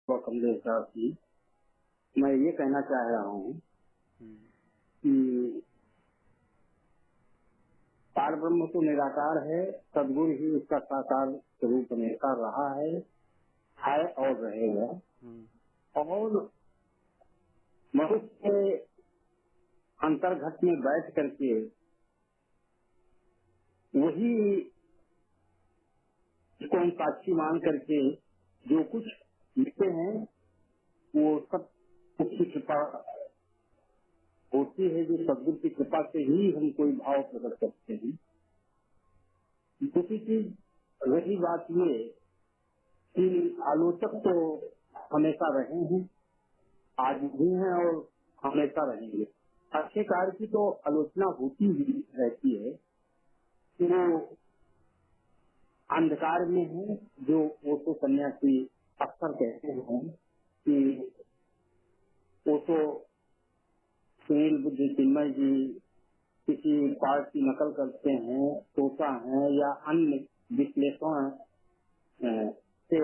कमलेश दास जी, मैं ये कहना चाह रहा हूँ कि पार ब्रह्म तो निराकार है, सदगुरु ही उसका साकार स्वरूप निराकार रहा है और रहेगा। और मनुष्य के अंतर्घट में बैठ करके वही इसको हम साक्षी मान करके जो कुछ लिखते हैं वो सब उसकी कृपा होती है, जो सदगुरु की कृपा से ही हम कोई भाव प्रकट करते हैं। दूसरी चीज रही बात ये कि आलोचक तो हमेशा रहे हैं, आज भी हैं और हमेशा रहेंगे। अच्छे कार्य की तो आलोचना होती ही रहती है कि वो अंधकार में है, जो वो तो सन्यासी अक्सर कहते हैं कि वो तो सुनील बुद्धि चिन्मय जी किसी पाठ की नकल करते हैं, तोता है या अन्य विश्लेषण से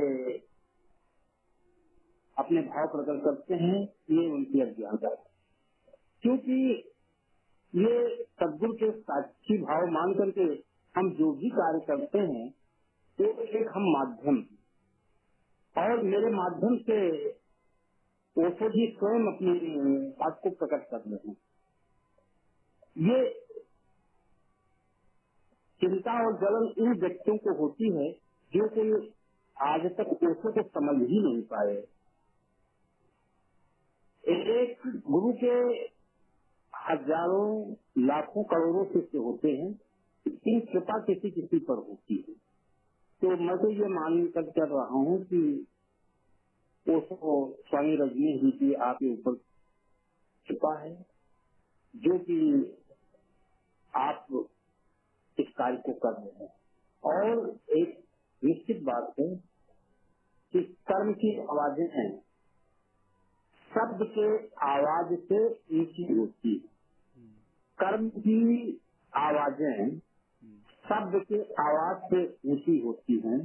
अपने भाव प्रकट करते हैं, ये उनकी अज्ञानता है। क्योंकि ये सदगुरु के साक्षी भाव मान करके हम जो भी कार्य करते हैं तो एक हम माध्यम, और मेरे माध्यम से ओशो जी स्वयं अपनी बात को प्रकट कर रहे हैं। ये चिंता और जलन इन व्यक्तियों को होती है जो कोई आज तक ओशो को समझ ही नहीं पाए। एक गुरु के हजारों लाखों करोड़ों शिष्य होते हैं, इसकी कृपा किसी किसी पर होती है। तो मैं तो ये मानकर कर रहा हूँ कि ओशो स्वामी रजनीश जी की आपके ऊपर कृपा है, जो कि आप इस कार्य को कर रहे हैं। और एक निश्चित बात है कि कर्म की आवाजें हैं, शब्द के आवाज से ऊंची होती है। कर्म की आवाजें शब्द के आवाज से ऊंची होती हैं।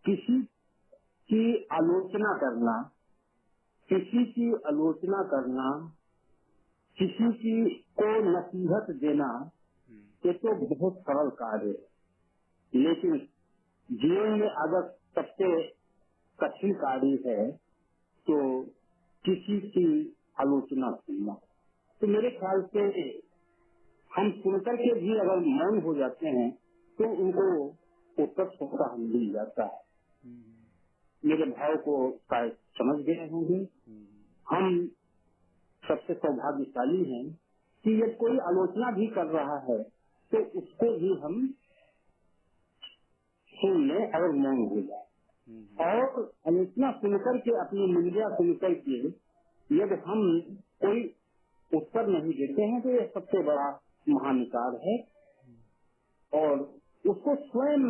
किसी की आलोचना करना, किसी की आलोचना करना, किसी की को नसीहत देना, ये तो बहुत सरल कार्य है। लेकिन जीवन में अगर सबसे कठिन कार्य है तो किसी की आलोचना सुनना। तो मेरे ख्याल से हम सुनकर के भी अगर मौन हो जाते हैं तो उनको उत्तर छोटा हम मिल जाता है। मेरे भाव को शायद समझ गए होंगे। हम सबसे सौभाग्यशाली हैं कि यदि कोई आलोचना भी कर रहा है तो उसको भी हम सुन लें और मौन हो जाए। और आलोचना सुनकर के, अपनी निंदा सुनकर के यदि हम कोई उत्तर नहीं देते हैं तो यह सबसे बड़ा महानिकार है। और उसको स्वयं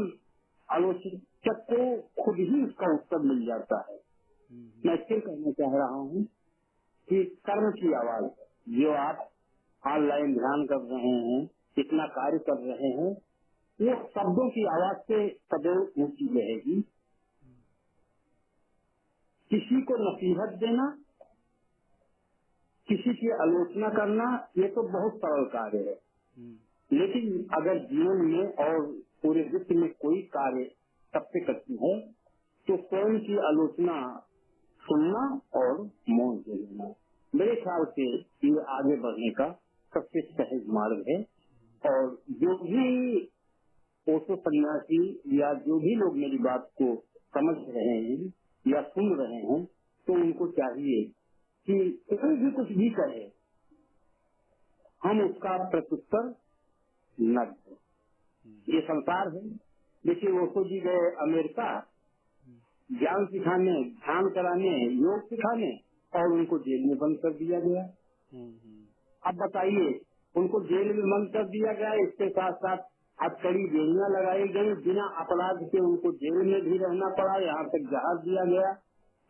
आलोचक को खुद ही उसका उत्तर मिल जाता है। मैं फिर कहना चाह रहा हूँ कि कर्म की आवाज, जो आप ऑनलाइन ध्यान कर रहे हैं, कितना कार्य कर रहे हैं, वो शब्दों की आवाज से सदैव ऊंची रहेगी। किसी को नसीहत देना, किसी की आलोचना करना, ये तो बहुत सरल कार्य है। लेकिन अगर जीवन में और पूरे विश्व में कोई कार्य सबसे कठिन है तो स्वयं की आलोचना सुनना और मौन से लेना। मेरे ख्याल से ये आगे बढ़ने का सबसे सहज मार्ग है। और जो भी ओशो सन्यासी या जो भी लोग मेरी बात को समझ रहे हैं या सुन रहे हैं, तो उनको चाहिए कि कोई भी कुछ भी कहे, हम उसका प्रत्युत्तर न दें। ये संसार है। देखिए, ओशो जी गए अमेरिका ज्ञान सिखाने, ध्यान कराने, योग सिखाने, और उनको जेल में बंद कर दिया गया। अब बताइए, उनको जेल में बंद कर दिया गया, इसके साथ साथ हथकड़ी बेड़ियां लगाई गई, बिना अपराध के उनको जेल में भी रहना पड़ा, यहाँ तक जहाज दिया गया।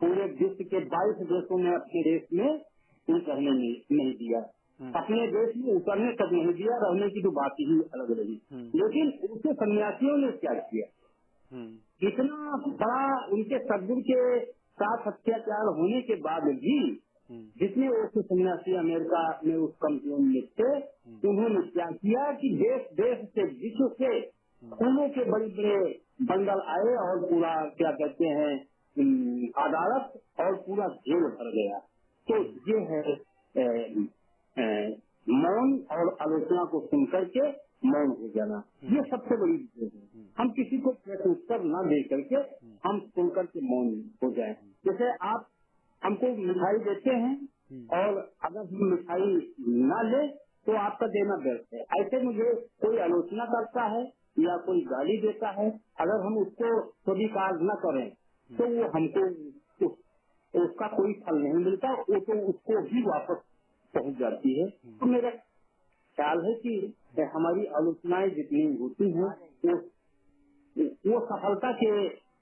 पूरे विश्व के 22 देशों में अपने देश में उतरने नहीं दिया, अपने देश में उतरने तक नहीं दिया, रहने की तो बात ही अलग रही। लेकिन उनके सन्यासियों ने क्या किया, इतना बड़ा उनके सदगुरु के साथ अत्याचार होने के बाद भी जितने ओशो सन्यासी अमेरिका में उस कम्युन में थे, उन्होंने क्या किया कि देश देश से विश्व से खूनों के बड़े बड़े बंडल आए और पूरा क्या कहते हैं अदालत और पूरा जेल भर गया। तो ये है मौन और आलोचना को सुन करके मौन हो जाना, ये सबसे बड़ी चीज है। हम किसी को प्रश्न उत्तर न दे करके हम सुन करके मौन हो जाए। जैसे आप हमको मिठाई देते हैं और अगर हम मिठाई न ले तो आपका देना व्यर्थ है। ऐसे मुझे कोई आलोचना करता है या कोई गाली देता है, अगर हम उसको स्वीकार न करें तो वो हमको उसका कोई फल नहीं मिलता, वो तो उसको भी वापस पहुंच जाती है। तो मेरा ख्याल है कि हमारी आलोचनाएं जितनी होती हैं वो सफलता के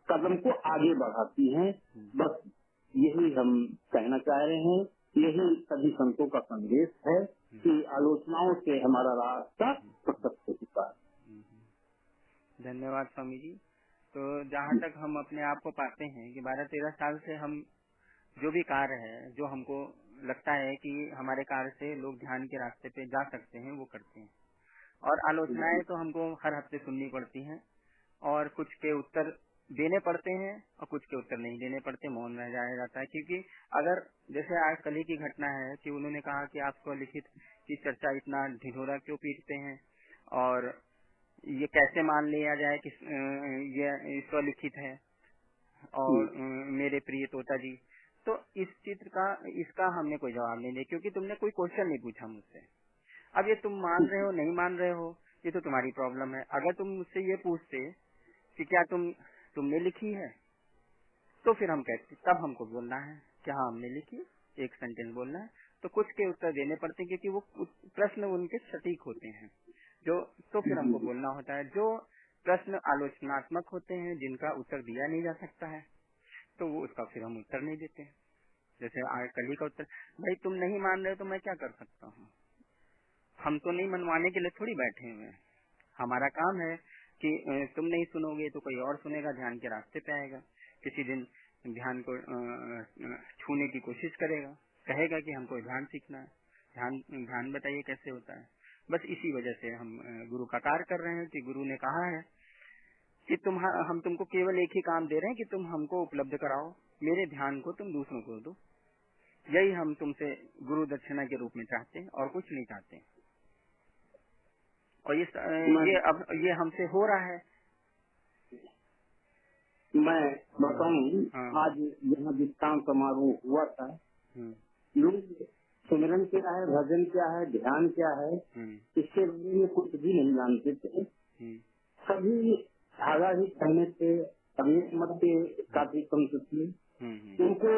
कदम को आगे बढ़ाती हैं। बस यही हम कहना चाह रहे हैं, यही सभी संतों का संदेश है कि आलोचनाओं से हमारा रास्ता प्रशस्त हो चुका है। धन्यवाद स्वामी जी। तो जहाँ तक हम अपने आप को पाते हैं कि 12-13 साल से हम जो भी कार्य है, जो हमको लगता है कि हमारे कार्य से लोग ध्यान के रास्ते पे जा सकते हैं, वो करते हैं। और आलोचनाएं तो हमको हर हफ्ते सुननी पड़ती हैं और कुछ के उत्तर देने पड़ते हैं और कुछ के उत्तर नहीं देने पड़ते, मौन रह जाया जाता है। क्योंकि अगर जैसे आज कल ही की घटना है कि उन्होंने कहा कि आप स्वलिखित की चर्चा इतना ढिढोरा क्यों पीटते हैं और ये कैसे मान लिया जाए कि ये स्वलिखित है और मेरे प्रिय तोता जी। तो इस चित्र का इसका हमने कोई जवाब नहीं दिया क्योंकि तुमने कोई क्वेश्चन नहीं पूछा मुझसे। अब ये तुम मान रहे हो नहीं मान रहे हो ये तो तुम्हारी प्रॉब्लम है। अगर तुम मुझसे ये पूछते कि क्या तुमने लिखी है तो फिर हम कहते, तब हमको बोलना है कि हाँ हमने लिखी, एक सेंटेंस बोलना है। तो कुछ के उत्तर देने पड़ते हैं क्योंकि वो प्रश्न उनके सटीक होते हैं जो, तो फिर हमको बोलना होता है। जो प्रश्न आलोचनात्मक होते हैं, जिनका उत्तर दिया नहीं जा सकता है, तो वो उसका फिर हम उत्तर नहीं देते। जैसे कल ही का उत्तर, भाई तुम नहीं मान रहे तो मैं क्या कर सकता हूँ। हम तो नहीं मनवाने के लिए थोड़ी बैठे हुए हैं। हमारा काम है कि तुम नहीं सुनोगे तो कोई और सुनेगा, ध्यान के रास्ते पे आएगा, किसी दिन ध्यान को छूने की कोशिश करेगा, कहेगा कि हमको ध्यान सीखना है, ध्यान बताइए कैसे होता है। बस इसी वजह से हम गुरु का कार्य कर रहे हैं कि गुरु ने कहा है कि हम तुमको केवल एक ही काम दे रहे हैं कि तुम हमको उपलब्ध कराओ, मेरे ध्यान को तुम दूसरों को दो। यही हम तुमसे गुरु दक्षिणा के रूप में चाहते हैं और कुछ नहीं चाहते। और ये हमसे हो रहा है। मैं बताऊं, आज यहाँ दीक्षांत समारोह हुआ था, लोग सुमिरन क्या है, भजन क्या है, ध्यान क्या है, इसके बारे में कुछ भी नहीं जानते थे। सभी धागा ही कहने से अनेक मत के काफी कम थे। उनको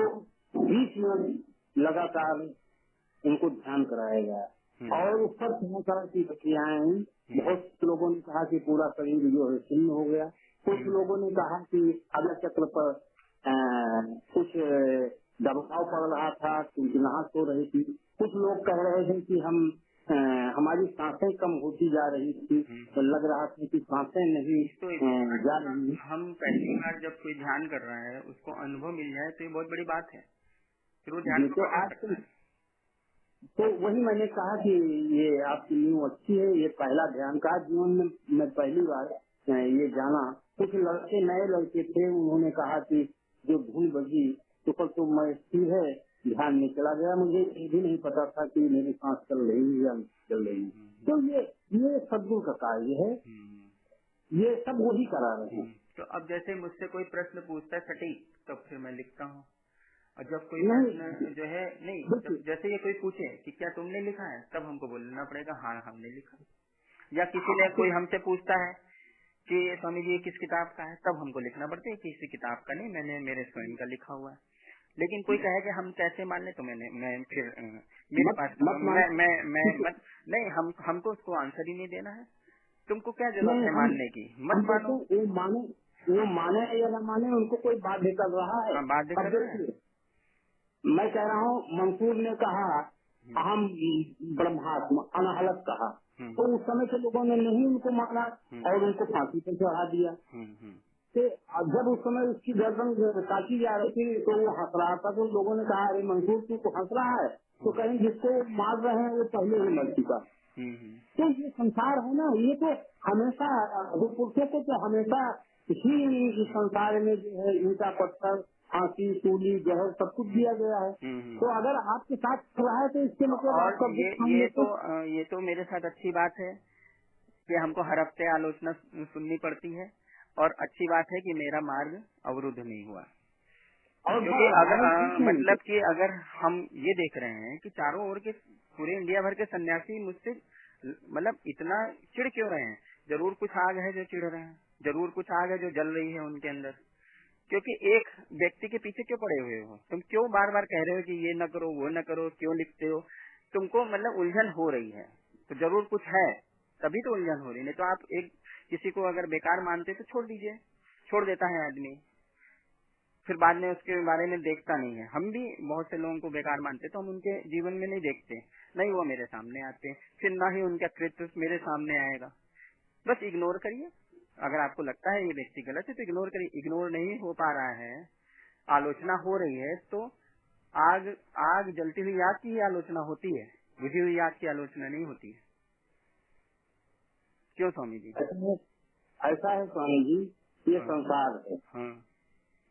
बीच में लगातार उनको ध्यान कराया गया और उस पर तरह तरह की प्रक्रियाएं हुई। बहुत लोगों ने कहा कि पूरा शरीर जो है सुन्न हो गया, कुछ लोगों ने कहा कि अगल चक्र पर कुछ दबाव पड़ रहा था, चिंचनाहट हो रही थी। कुछ लोग कह रहे थे कि हमारी सांसें कम होती जा रही थी, तो लग रहा था कि सांसें नहीं जा रही। हम पहली बार जब कोई ध्यान कर रहा है उसको अनुभव मिल जाए तो ये बहुत बड़ी बात है। फिर वो ध्यान तो आज तो वही मैंने कहा कि ये आपकी न्यू अच्छी है। ये पहला ध्यान का जीवन में मैं पहली बार ये जाना। कुछ लड़के नए लड़के थे, उन्होंने कहा कि जो धुन बजी तो मैं सीधे ध्यान में चला गया, मुझे ये भी नहीं पता था कि मेरी सांस चल रही है या चल रही है। तो ये सदगुरु का कार्य है, ये सब वही करा रहे हैं। तो अब जैसे मुझसे कोई प्रश्न पूछता है सटीक, तब फिर मैं लिखता हूँ। और जब कोई प्रश्न जो है नहीं, जैसे ये कोई पूछे कि क्या तुमने लिखा है, तब हमको बोलना पड़ेगा हाँ हमने लिखा। या किसी ने कोई हमसे पूछता है कि स्वामी जी ये किस किताब का है, तब हमको लिखना पड़ता है किसी किताब का नहीं, मैंने मेरे स्वयं का लिखा हुआ है। लेकिन कोई कहे कि हम कैसे मान ले, तो मैं फिर मेरे पास नहीं, हमको उसको आंसर ही नहीं देना है। तुमको क्या जरूरत है मानने की, मत मानो। वो माने या न माने, उनको कोई बाध्य कर रहा है। बाध्य कर रहा है। मैं कह रहा हूँ, मंसूर ने कहा अहम ब्रह्मात्मा अनहलत कहा, तो उस समय के लोगों ने नहीं उनको माना और उनको फांसी पर चढ़ा दिया। से जब उस समय उसकी गर्दन काटी जा रही थी तो वो हंस रहा था, तो लोगों ने कहा अरे मंसूर तू तो हंस रहा है, तो कहीं जिसको मार रहे हैं वो पहले ही मर चुका। तो ये संसार है ना, ये तो हमेशा पुरुषों को तो हमेशा इसी इस संसार में जो है ईंटा पत्थर फांसी सूली जहर सब कुछ दिया गया है। तो अगर आपके साथ रहा है तो इसके मतलब और आपका ये तो मेरे साथ अच्छी बात है कि हमको हर हफ्ते आलोचना सुननी पड़ती है, और अच्छी बात है कि मेरा मार्ग अवरुद्ध नहीं हुआ। और क्योंकि अगर मतलब कि अगर हम ये देख रहे हैं कि चारों ओर के पूरे इंडिया भर के सन्यासी मुझसे मतलब इतना चिढ़ क्यों रहे हैं, जरूर कुछ आग है जो चिढ़ रहे हैं, जरूर कुछ आग है जो जल रही है उनके अंदर। क्योंकि एक व्यक्ति के पीछे क्यों पड़े हुए हो तुम, क्यों बार बार कह रहे हो कि ये न करो वो न करो, क्यों लिखते हो, तुमको मतलब उलझन हो रही है तो जरूर कुछ है, तभी तो उलझन हो रही। नहीं तो आप एक किसी को अगर बेकार मानते तो छोड़ दीजिए, छोड़ देता है आदमी, फिर बाद में उसके बारे में देखता नहीं है। हम भी बहुत से लोगों को बेकार मानते तो हम उनके जीवन में नहीं देखते, नहीं वो मेरे सामने आते, फिर ना ही उनका कृत्य मेरे सामने आएगा। बस इग्नोर करिए, अगर आपको लगता है ये व्यक्ति गलत है तो इग्नोर करिए। इग्नोर नहीं हो पा रहा है, आलोचना हो रही है, तो आग जलती हुई आग की ही आलोचना होती है, बुझी हुई आग की आलोचना नहीं होती है। क्यों स्वामी जी? ऐसा है स्वामी जी, ये संसार है, हाँ,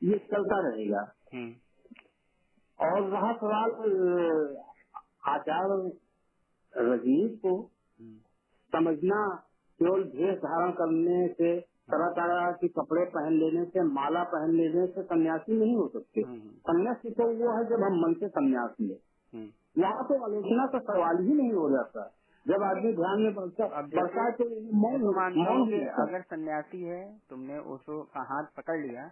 ये चलता रहेगा। और रहा सवाल आचार्य रजनीश को समझना, केवल भेष धारण करने से, तरह तरह के कपड़े पहन लेने से, माला पहन लेने से सन्यासी नहीं हो सकते। सन्यासी तो वो है जब हम मन से सन्यासी है। यहाँ तो आलोचना का सवाल ही नहीं हो जाता। जब आदमी ध्यान में बढ़ता है तो मौन कि अगर सन्यासी है, तुमने ओशो का हाथ पकड़ लिया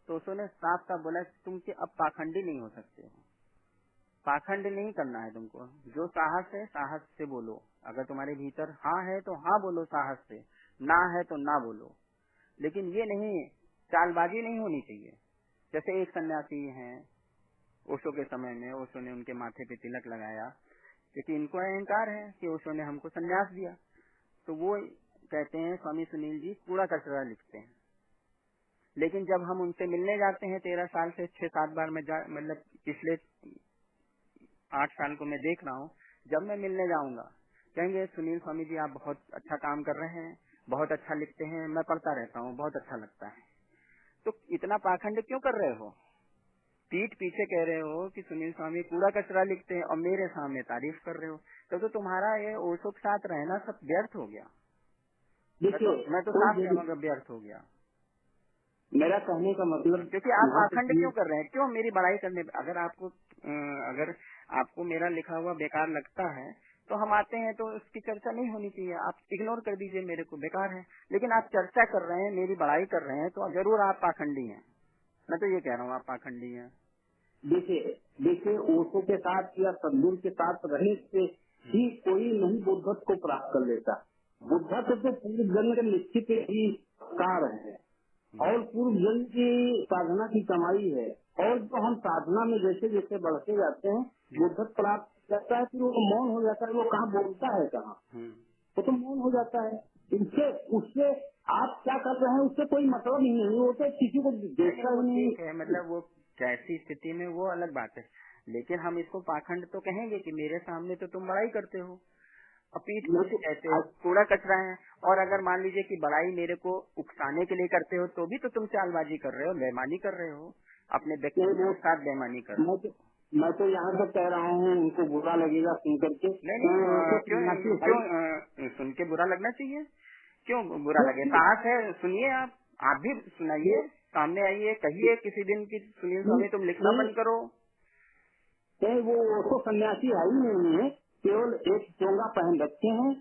तो ओशो ने साफ साफ बोला तुम अब पाखंडी नहीं हो सकते हो, पाखंड नहीं करना है तुमको, जो साहस है साहस से बोलो। अगर तुम्हारे भीतर हाँ है तो हाँ बोलो साहस से, ना है तो ना बोलो, लेकिन ये नहीं, चालबाजी नहीं होनी चाहिए। जैसे एक सन्यासी हैं, ओशो के समय में ओशो ने उनके माथे पे तिलक लगाया क्योंकि इनको अहंकार है कि ओशो ने हमको सन्यास दिया, तो वो कहते हैं स्वामी सुनील जी कूड़ा कचरा लिखते हैं। लेकिन जब हम उनसे मिलने जाते हैं 13 साल से 6-7 बार में मतलब पिछले 8 साल को मैं देख रहा हूँ, जब मैं मिलने जाऊंगा कहेंगे सुनील स्वामी जी आप बहुत अच्छा काम कर रहे हैं, बहुत अच्छा लिखते हैं, मैं पढ़ता रहता हूँ, बहुत अच्छा लगता है। तो इतना पाखंड क्यों कर रहे हो? पीठ पीछे कह रहे हो कि सुनील स्वामी कूड़ा कचरा लिखते हैं और मेरे सामने तारीफ कर रहे हो, तो तुम्हारा ये ओशो के साथ रहना सब व्यर्थ हो गया। मैं तो साफ कहूँगा व्यर्थ हो गया। मेरा कहने का मतलब, क्योंकि आप पाखंड क्यों कर रहे हैं, क्यों मेरी बड़ाई करने? अगर आपको मेरा लिखा हुआ बेकार लगता है तो हम आते हैं तो उसकी चर्चा नहीं होनी चाहिए, आप इग्नोर कर दीजिए, मेरे को बेकार है। लेकिन आप चर्चा कर रहे हैं, मेरी बड़ाई कर रहे हैं, तो जरूर आप पाखंडी हैं। मैं तो ये कह रहा हूँ आप पाखंडी हैं। देखिए ओशो के साथ या सद्गुरु के साथ रहने से ही कोई नहीं बुद्धत्व को प्राप्त कर लेता। बुद्धत्व तो पूर्व जन्म के निश्चित ही कार्य है और पूर्व जन्म की साधना की कमाई है, और जो हम साधना में जैसे जैसे बढ़ते जाते हैं बुद्धत्व प्राप्त करता है, फिर वो मौन हो जाता है। वो कहाँ बोलता है, कहाँ वो तो मौन हो जाता है। उससे आप क्या कर रहे हैं उससे कोई मतलब ही नहीं, वो तो किसी को देखता ही नहीं है। मतलब वो कैसी स्थिति में वो अलग बात है, लेकिन हम इसको पाखंड तो कहेंगे कि मेरे सामने तो तुम बड़ाई करते हो और पीठ पीछे कहते हो कूड़ा कचरा है। और अगर मान लीजिए कि बड़ाई मेरे को उकसाने के लिए करते हो तो भी तो तुम चालबाजी कर रहे हो, बेईमानी कर रहे हो, अपने व्यक्ति के साथ बेईमानी कर रहे हो। मैं तो यहाँ तक कह रहा हूँ उनको बुरा लगेगा सुन करके। क्यों सुन के बुरा लगना चाहिए? क्यों बुरा लगे? साहस है, सुनिए, आप भी सुनाइए, सामने आइए, कहिए किसी दिन की सुनील स्वामी तुम लिखना बंद करो। वो तो सन्यासी है ही नहीं है, केवल एक चोंगा पहन रखे हैं,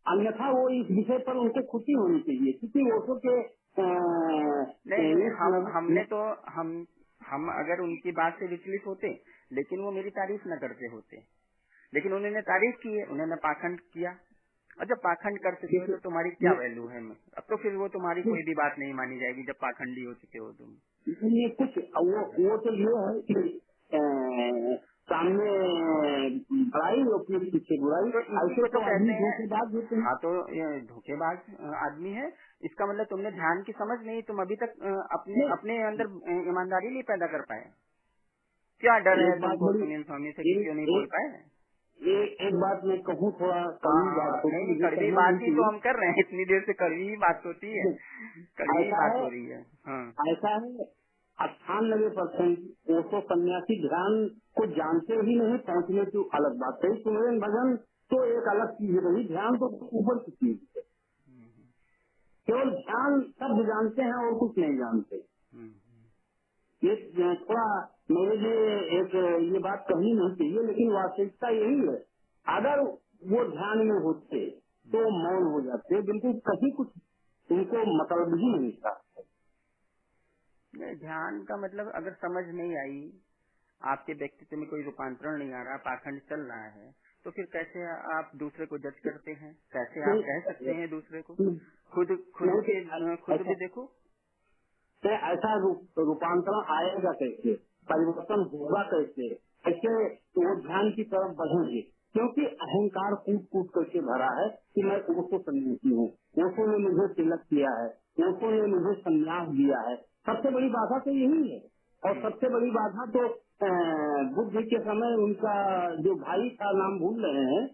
अन्यथा वो इस विषय पर उनको खुशी होनी चाहिए क्योंकि ओशो के हमने तो हम अगर उनकी बात से विचलित होते, लेकिन वो मेरी तारीफ न करते होते। लेकिन उन्होंने तारीफ की है, उन्होंने पाखंड किया, और जब पाखंड कर चुके हो तो तुम्हारी क्या वैल्यू है? अब तो फिर वो तुम्हारी कोई भी बात नहीं मानी जाएगी जब पाखंडी हो चुके हो तुम। ये कुछ वो तो ये है कि सामने बड़ाई होती है पीछे बुराई, तो ऐसे इसी को तो कहते आदमी हैं। धोखेबाज होते हैं। हाँ, तो ये धोखेबाज आदमी है। इसका मतलब तुमने ध्यान की समझ नहीं, तुम अभी तक अपने अपने अंदर ईमानदारी नहीं पैदा कर पाए। क्या डर है एक बात तुमको बड़ी, सुनील स्वामी से कि क्यों नहीं बोल पाए? एक बात मैं कहूँ, थोड़ा कड़वी बात होती नहीं, है, मुझे कड़वी कहना बात नहीं ही तो चाहिए। हम कर रहे हैं, इतनी देर से कड़वी ही बात होती है, कड़वी ही ऐसा बात है, हो रही है। हाँ, ऐसा है 98% ओशो सन्यासी ध्यान को जानते ही नहीं, पहुंचने की अलग बात है। सुमिरन भजन तो एक अलग चीज रही, ध्यान तो ऊपर की चीज है। केवल ध्यान शब्द जानते हैं और कुछ नहीं जानते। ये थोड़ा मेरे लिए एक ये बात कहनी नहीं चाहिए, लेकिन वास्तविकता यही है। अगर वो ध्यान में होते तो मौन हो जाते, बिल्कुल कहीं कुछ उनको मतलब ही नहीं था। ध्यान का मतलब अगर समझ नहीं आई, आपके व्यक्तित्व में कोई रूपांतरण नहीं आ रहा, पाखंड चल रहा है, तो फिर कैसे आप दूसरे को जज करते हैं? कैसे आप कह सकते हैं दूसरे को? खुद भी देखो। तो ऐसा रूपांतरण आएगा कैसे, परिवर्तन होगा कैसे, कैसे वो ध्यान की तरफ बढ़ेंगे? क्योंकि अहंकार कूट कूट करके भरा है कि मैं ओशो सन्यासी हूँ, ओशो ने मुझे तिलक किया है, ओशो ने मुझे संन्यास दिया है। सबसे बड़ी बाधा तो यही है। और सबसे बड़ी बाधा तो बुद्ध के समय उनका जो भाई था, नाम भूल रहे हैं,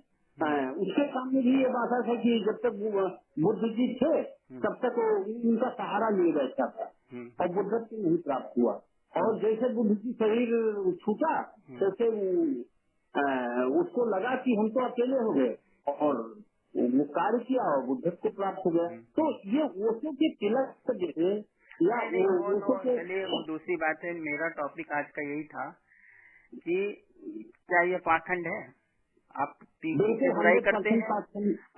उसके सामने भी ये बात है कि जब तक बुद्ध जी थे तब तक उनका सहारा लिए बैठा था और बुद्धत्व नहीं प्राप्त हुआ। और जैसे बुद्ध जी शरीर छूटा तैसे उसको लगा कि हम तो अकेले हो गए और वो कार्य किया और बुद्धत्व को प्राप्त हो गया। तो ये ओशो के तिलक जैसे या ओशो के, चलिए वो दूसरी बात है। मेरा टॉपिक आज का यही था कि क्या ये पाखंड है? आप पीछे से बुराई करते हैं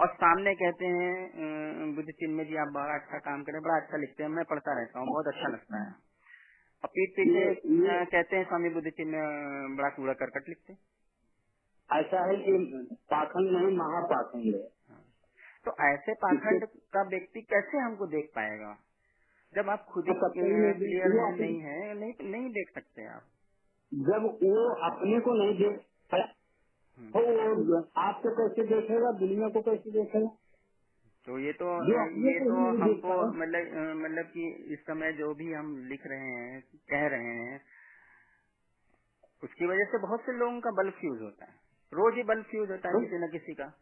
और सामने कहते हैं बुद्ध चिन्मय जी आप बड़ा अच्छा काम करें, बड़ा अच्छा लिखते हैं, मैं पढ़ता रहता हूँ, बहुत अच्छा लगता है। और पीठ पीछे कहते हैं स्वामी बुद्ध चिन्मय बड़ा कूड़ा करकट लिखते हैं। ऐसा है कि पाखंड नहीं, महापाखंड है। तो ऐसे पाखंड का व्यक्ति कैसे हमको देख पाएगा जब आप खुद ही क्लियर नहीं है? नहीं देख सकते आप। जब वो अपने को नहीं देख तो आपको कैसे देखेगा, दुनिया को कैसे देखेगा? तो ये तो हमको मतलब कि इस समय जो भी हम लिख रहे हैं, कह रहे हैं, उसकी वजह से बहुत से लोगों का बल्ब फ्यूज होता है। रोज ही बल्ब फ्यूज होता है किसी न किसी का।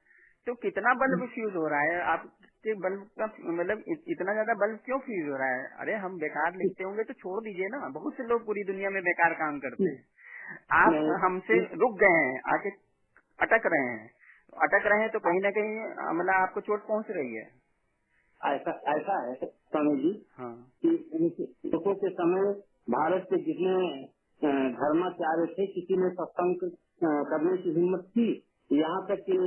तो कितना बल्ब फ्यूज हो रहा है आपके बल्ब का, मतलब इतना ज्यादा बल्ब क्यों फ्यूज हो रहा है? अरे हम बेकार लिखते होंगे तो छोड़ दीजिए ना, बहुत से लोग पूरी दुनिया में बेकार काम करते हैं। आप हमसे रुक गए हैं, आके अटक रहे हैं तो कहीं ना कहीं मतलब आपको चोट पहुंच रही है। ऐसा है स्वामी जी। हाँ। कि लोगों के समय भारत के जितने धर्माचार्य थे, किसी ने सत्संग करने की हिम्मत की। यहाँ तक कि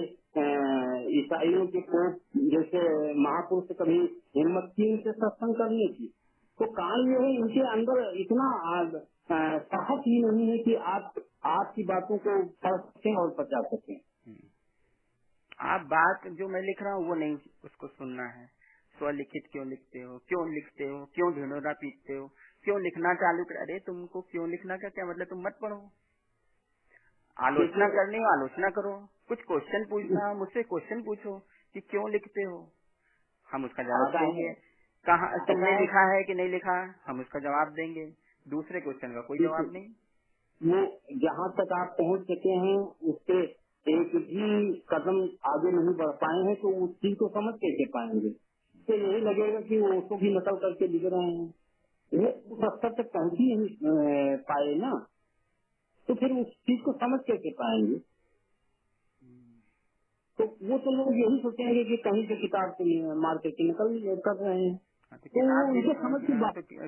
ईसाइयों के पोप जैसे महापुरुष कभी हिम्मत की इनसे सत्संग करने की। तो कारण ये है इनके अंदर इतना साहस ही नहीं है कि आपकी बातों को पढ़ सकें और बचा सकें। आप बात जो मैं लिख रहा हूँ वो नहीं उसको सुनना है। स्वलिखित क्यों लिखते हो, क्यों ढिंढोरा पीटते हो, क्यों लिखना चालू कर? अरे तुमको क्यों लिखना का क्या मतलब? तुम मत पढ़ो। आलोचना करनी हो आलोचना करो, कुछ क्वेश्चन पूछना मुझसे क्वेश्चन पूछो कि क्यों लिखते हो, हम उसका जवाब देंगे। कहाँ तुमने लिखा है कि नहीं लिखा, हम उसका जवाब देंगे। दूसरे क्वेश्चन का कोई जवाब नहीं। वो जहाँ तक आप पहुँच सके हैं उससे एक भी कदम आगे नहीं बढ़ पाए हैं, तो उस चीज को समझ कैसे पाएंगे? तो यही लगेगा कि वो उसको भी नकल करके लिख रहे हैं, वो उस स्तर तक पहुँच ही नहीं पाए ना, तो फिर उस चीज को समझ कैसे पाएंगे? तो वो तो लोग यही सोचेंगे कि कहीं से किताब से मार करके नकल कर रहे हैं। तो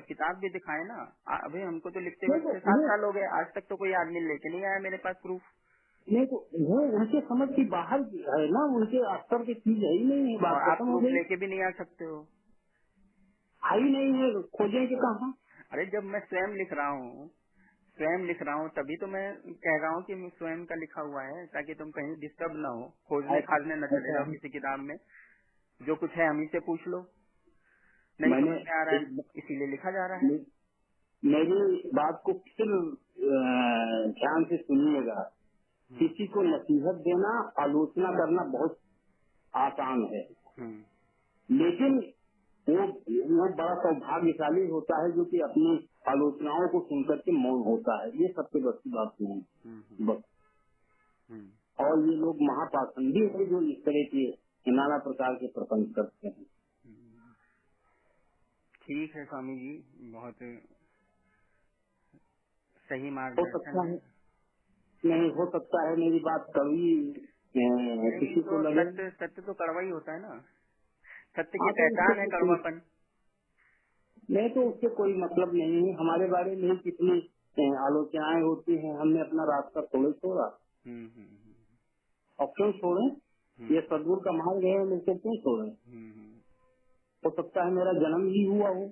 किताब भी दिखाए ना। अभी हमको तो लिखते हुए 7 साल हो गए, आज तक तो कोई आदमी लेके नहीं आया मेरे पास प्रूफ। नहीं तो वो उनके समझ की बाहर है ना, उनके स्तर की चीज है ही नहीं है। बात आप प्रूफ लेके भी नहीं आ सकते हो, आई नहीं है, खोजेंगे कहाँ? अरे जब मैं स्वयं लिख रहा हूँ तभी तो मैं कह रहा हूँ कि स्वयं का लिखा हुआ है, ताकि तुम कहीं डिस्टर्ब ना हो, खोजने खाजने न चले जाओ किसी किताब में। जो कुछ है हम ही से पूछ लो, नहीं समझ में आ रहा है इसीलिए लिखा जा रहा है। मेरी बात को फिर ध्यान से सुनिएगा। किसी को नसीहत देना, आलोचना करना बहुत आसान है, लेकिन वो बड़ा सौभाग्यशाली होता है जो कि अपनी आलोचनाओं को सुनकर के मौन होता है। ये सबसे बड़ी बात नहीं बस। और ये लोग महापाखंडी है जो इस तरह के नाना प्रकार के प्रपंच करते हैं। ठीक है स्वामी जी, बहुत सही हो मार्गदर्शन सकता है। है, नहीं हो सकता है मेरी बात कभी किसी को लगे। सत्य तो कड़वा ही होता है ना, सत्य हाँ, की पहचान है कड़वापन। नहीं तो उससे कोई मतलब नहीं है। हमारे बारे में कितनी आलोचनाएं होती हैं, हमने अपना रास्ता थोड़े छोड़ा। और क्यों छोड़े? ये सदगुरु का मार्ग है, मुझसे क्यों छोड़े? हो सकता है मेरा जन्म ही हुआ हो,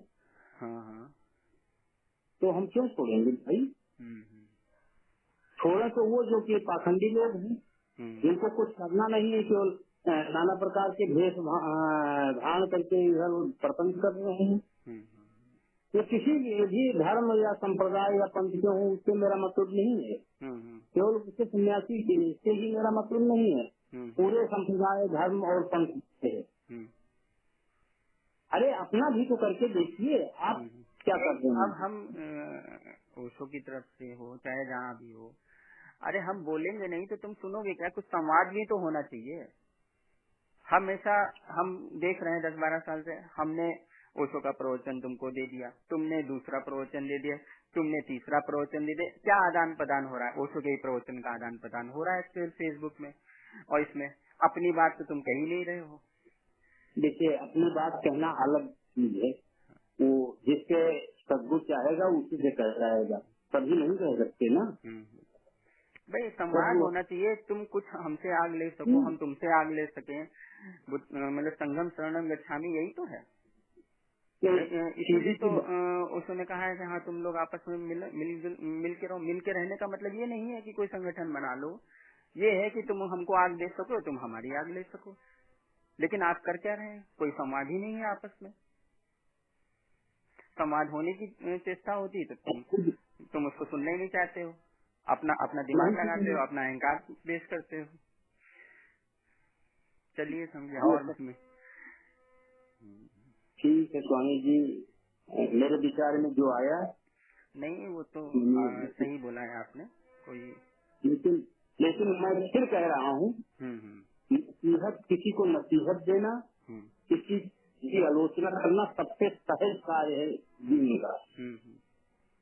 तो हम क्यों छोड़ेंगे भाई? छोड़े तो वो जो कि पाखंडी लोग हैं, जिनको कुछ करना नहीं है, केवल नाना प्रकार के भेष धारण करके इधर प्रपंच कर रहे हैं। ये किसी भी धर्म या संप्रदाय या पंथ के हो, उससे मेरा मतलब नहीं है। केवल उसके सन्यासी से ही मेरा मतलब नहीं है, पूरे संप्रदाय, धर्म और पंथ से है। अरे अपना भी तो करके देखिए, आप क्या करते हैं? अब हम ओशो की तरफ से हो चाहे जहाँ भी हो, अरे हम बोलेंगे नहीं तो तुम सुनोगे क्या? कुछ संवाद भी तो होना चाहिए। हमेशा हम देख रहे हैं 10-12 साल से, हमने ओशो का प्रवचन तुमको दे दिया, तुमने दूसरा प्रवचन दे दिया, तुमने तीसरा प्रवचन दे दिया। क्या आदान प्रदान हो रहा है? ओशो के ही प्रवचन का आदान प्रदान हो रहा है फेसबुक में, और इसमें अपनी बात तो तुम कह ही नहीं रहे हो। देखिए, अपनी बात कहना अलग चीज है, वो जिसके सदगुरु चाहेगा उसी से कह जाएगा, तभी नहीं कह सकते ना भाई। संवाद होना चाहिए, तुम कुछ हमसे आग ले सको, हम तुमसे आग ले सके, मतलब संगम शरणम गच्छामि, यही तो है। इसीलिए तो ओशो ने कहा है कि हाँ तुम लोग आपस में मिल के रहो। मिल के रहने का मतलब ये नहीं है कि कोई संगठन बना लो, ये है कि तुम हमको आग दे सको, तुम हमारी आग ले सको। लेकिन आप कर क्या रहे हैं? कोई संवाद ही नहीं है आपस में। संवाद होने की चेष्टा होती है तो तुम उसको सुनना ही नहीं चाहते हो, अपना दिमाग लगाते हो, अपना अहंकार पेश करते हो। चलिए समझे। और उसमें ठीक है स्वामी जी, मेरे विचार में जो आया नहीं वो तो सही बोला है आपने। कोई लेकिन मैं फिर कह रहा हूँ, नसीहत, किसी को नसीहत देना, किसी की आलोचना करना सबसे सहज कार्य है जीवन का।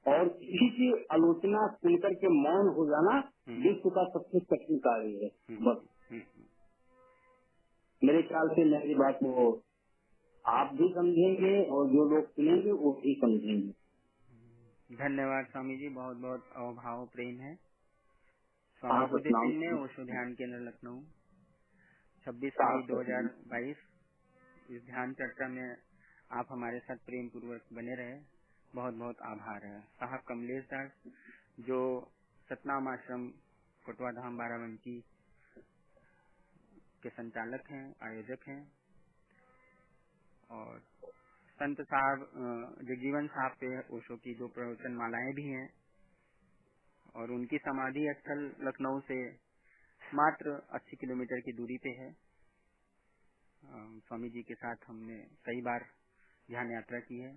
और किसी की आलोचना सुनकर के मौन हो जाना विश्व का सबसे कठिन कार्य है। बस मेरे ख्याल से मेरी बात को आप भी समझेंगे और जो लोग सुनेंगे वो भी समझेंगे। धन्यवाद स्वामी जी, बहुत बहुत अवभाव प्रेम है। स्वामी बुद्धि सिंह ने ओशो ध्यान केंद्र लखनऊ 26 मई 2022। इस ध्यान चर्चा में आप हमारे साथ प्रेम पूर्वक बने रहे, बहुत बहुत आभार है। साहब कमलेश दास जो सतनाम आश्रम कोटवा धाम बाराबंकी के संचालक हैं, आयोजक हैं, और संत साहब जगजीवन साहब पे ओशो की 2 प्रवचन मालाएं भी हैं, और उनकी समाधि स्थल लखनऊ से मात्र 80 किलोमीटर की दूरी पे है। स्वामी जी के साथ हमने कई बार ध्यान यात्रा की है।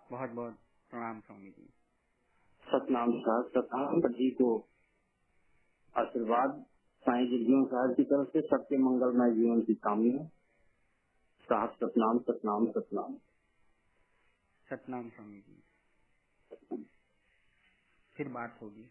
बहुत बहुत प्रणाम स्वामी जी। सतनाम साहब, सतनाम जी को आशीर्वाद साईं जगजीवन साहब की तरफ से सबके मंगलमय जीवन की कामना। साहब सतनाम सतनाम सतनाम सतनाम स्वामी जी। फिर बात होगी।